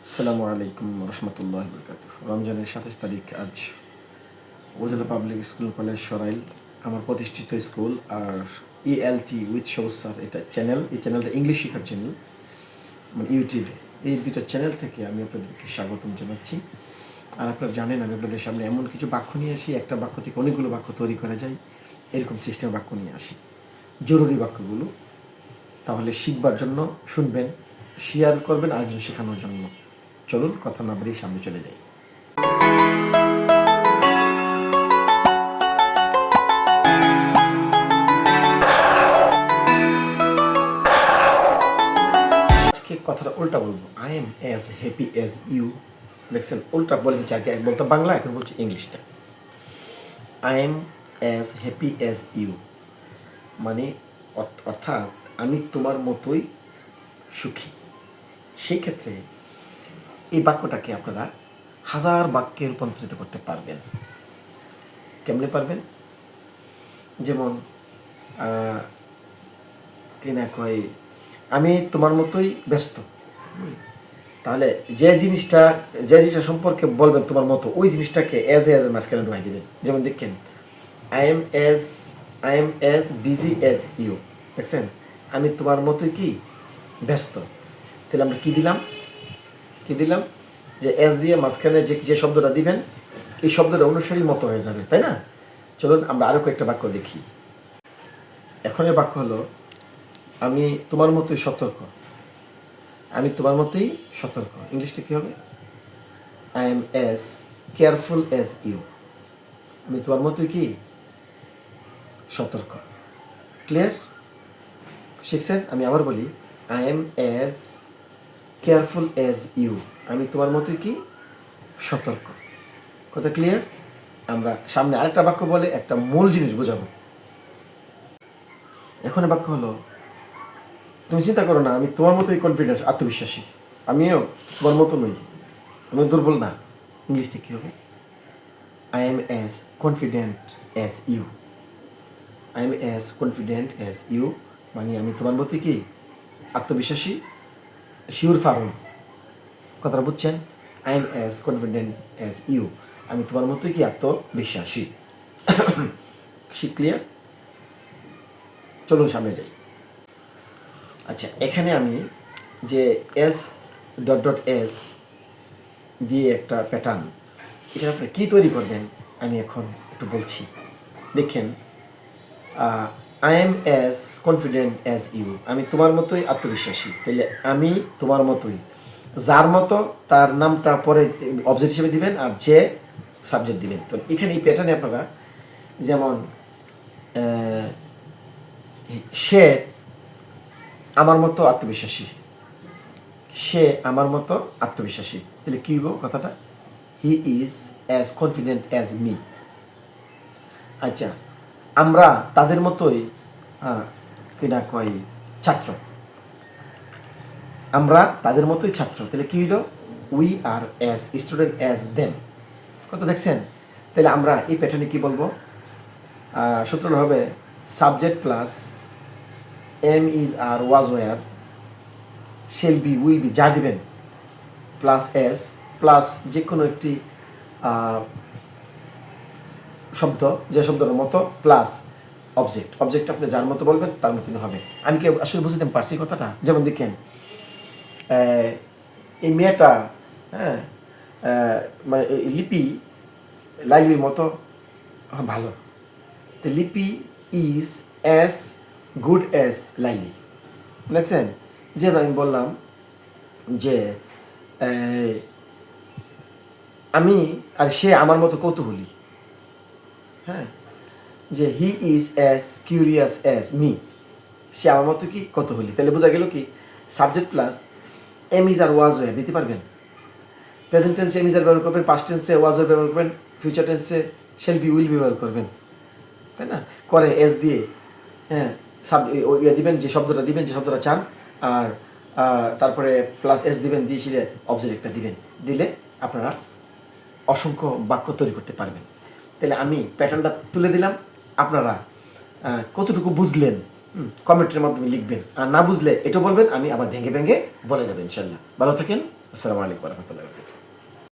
আসসালামু আলাইকুম রহমতুল্লাহ বরকাত। রমজানের 27 তারিখ আজ উপজেলা পাবলিক স্কুল কলেজ সরাইল আমার প্রতিষ্ঠিত স্কুল আর ELT উইথ সবুজ স্যার এটা চ্যানেল। এই চ্যানেলটা ইংলিশ শেখার চ্যানেল, মানে ইউটিউবে। এই দুটো চ্যানেল থেকে আমি আপনাদেরকে স্বাগতম জানাচ্ছি। আর আপনারা জানেন আমি আপনাদের সামনে এমন কিছু বাক্য নিয়ে আসি, একটা বাক্য থেকে অনেকগুলো বাক্য তৈরি করা যায়, এরকম সিস্টেমের বাক্য নিয়ে আসি, জরুরি বাক্যগুলো। তাহলে শিখবার জন্য শুনবেন, শেয়ার করবেন আরেকজন শেখানোর জন্য। চলুন কথা না বাড়িয়ে সামনে চলে যাই। আজকে কথাটা উল্টা বলবো। I am as happy as you. দেখছেন, উল্টা বলে দিচ্ছি। আগে বলতাম বাংলা, এখন বলছি ইংলিশটা। I am as happy as you মানে অর্থাৎ আমি তোমার মতোই সুখী। সেই ক্ষেত্রে এই বাক্যটাকে আপনারা হাজার বাক্যে রূপান্তরিত করতে পারবেন। কেমনে পারবেন? যেমন কিনা কয় আমি তোমার মতোই ব্যস্ত। তাহলে যে জিনিসটা সম্পর্কে বলবেন তোমার মতো, ওই জিনিসটাকে এজ মাঝখানে ঢুকাই দেবেন। যেমন দেখেন, I am as busy as you. দেখছেন, আমি তোমার মতোই কি ব্যস্ত। তাহলে আমরা কি দিলাম যে এস দিয়ে মাঝখানে যে শব্দটা দিবেন, এই শব্দটা অনুসারী মতো হয়ে যাবে, তাই না? চলুন আমরা আরো কয়েকটা বাক্য দেখি। এখনের বাক্য হলো আমি তোমার মতোই সতর্ক। আমি তোমার মতোই সতর্ক। ইংলিশটা কি হবে? I am as careful as you. আমি তোমার মতোই কি সতর্ক। ক্লিয়ার? শিখছেন? আমি আবার বলি, I am as careful as you. আমি তোমার মতোই কি সতর্ক। কথা ক্লিয়ার? আমরা সামনে আরেকটা বাক্য বলে একটা মূল জিনিস বোঝাবো। এখন বাক্য হলো তুমি চিন্তা করো না, আমি তোমার মতোই কনফিডেন্স, আত্মবিশ্বাসী। আমিও তোমার মতো নই, আমি দুর্বল না। ইংলিশটা কী হবে? I am as confident as you. I am as confident as you মানে আমি তোমার মতোই কি আত্মবিশ্বাসী, শিওর ফার্ম। কথাটা বুঝছেন? I am as confident as you, আমি তোমার মতোই কি আত্মবিশ্বাসী। ক্লিয়ার? চলুন সামনে যাই। আচ্ছা, এখানে আমি যে এস ডট দিয়ে একটা প্যাটার্ন, এখানে আপনি কী তৈরি করবেন আমি এখন একটু বলছি। দেখেন, I am as confident as you, আমি তোমার মতোই আত্মবিশ্বাসী। তাহলে আমি তোমার মতোই, যার মতো তার নামটা পরে অবজেক্ট হিসেবে দিবেন আর যে সাবজেক্ট দিবেন। তো এখানে এই প্যাটার্নে আপনারা যেমন সে আমার মতো আত্মবিশ্বাসী, সে আমার মতো আত্মবিশ্বাসী। তাহলে কী হইব কথাটা? হি is as confident as me. আচ্ছা, আমরা তাদের মতোই কিনা কয় ছাত্র, আমরা তাদের মতোই ছাত্র। তাহলে কী হইল? We are as student as them. কথা দেখছেন? তাহলে আমরা এই প্যাটার্নে কী বলবো? সূত্রটা হবে subject plus am is are was were shall be will be, যা দিবেন, প্লাস এস প্লাস যে কোনো একটি শব্দ, যে শব্দের মতো, প্লাস অবজেক্ট আপনি যার মতো বলবেন তার মতনই হবে। আমি কি আসলে বুঝতে পারছি কথাটা? যেমন দেখেন, এই মেয়েটা, হ্যাঁ, মানে লিপি লাইলির মতো ভালো। তো লিপি is as good as Laili. দেখছেন? যেন আমি বললাম যে আমি আর সে আমার মতো কৌতূহলী। হ্যাঁ, যে he is as curious as me, সে আমার মতো কি কৌতূহলী। তাহলে বোঝা গেল কি subject plus am is are was were দিতে পারবেন। প্রেজেন্ট টেন্সে এম ইজ আর ব্যবহার করবেন, পাস্ট টেন্সে ওয়াজ ওয়ার ব্যবহার করবেন, ফিউচার টেন্সে শেল বি উইল ব্যবহার করবেন, তাই না? করে এস দিয়ে, হ্যাঁ, ইয়ে দিবেন, যে শব্দটা দিবেন, যে শব্দটা চান, আর তারপরে প্লাস এস দিবেন, দিয়ে সেটা অবজেক্ট একটা দিবেন। দিলে আপনারা অসংখ্য বাক্য তৈরি করতে পারবেন। তাহলে আমি প্যাটার্নটা তুলে দিলাম, আপনারা কতটুকু বুঝলেন কমেন্টের মাধ্যমে লিখবেন, আর না বুঝলে এটা বলবেন, আমি আবার ভেঙে বলে দেবেন। ইনশাল্লাহ ভালো থাকেন। আসসালামু আলাইকুম রহমতুল্লাহ।